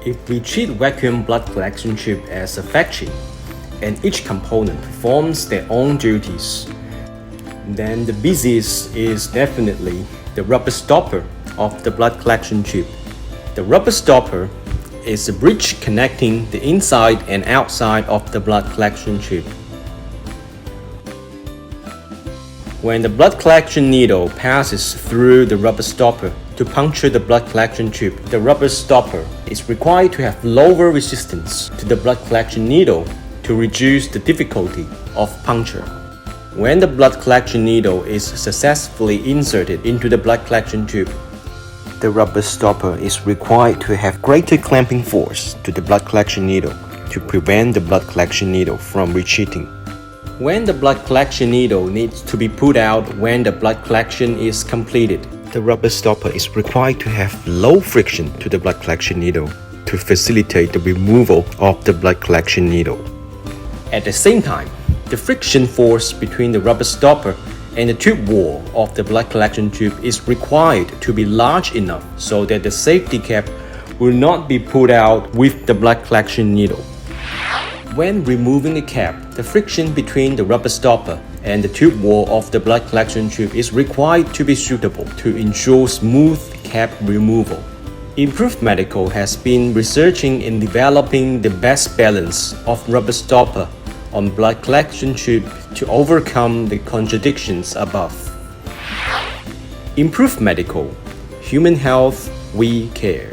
If we treat vacuum blood collection tube as a factory, and each component performs their own duties, then the busiest is definitely the rubber stopper of the blood collection tube. The rubber stopper is a bridge connecting the inside and outside of the blood collection tube. When the blood collection needle passes through the rubber stopper to puncture the blood collection tube, the rubber stopper is required to have lower resistance to the blood collection needle to reduce the difficulty of puncture. When the blood collection needle is successfully inserted into the blood collection tube, the rubber stopper is required to have greater clamping force to the blood collection needle to prevent the blood collection needle from retreating. When the blood collection needle needs to be pulled out when the blood collection is completed, the rubber stopper is required to have low friction to the blood collection needle to facilitate the removal of the blood collection needle. At the same time, the friction force between the rubber stopper and the tube wall of the blood collection tube is required to be large enough so that the safety cap will not be pulled out with the blood collection needle. When removing the cap, the friction between the rubber stopper and the tube wall of the blood collection tube is required to be suitable to ensure smooth cap removal. Improved Medical has been researching in developing the best balance of rubber stopper on blood collection tube to overcome the contradictions above. Improved Medical, human health we care.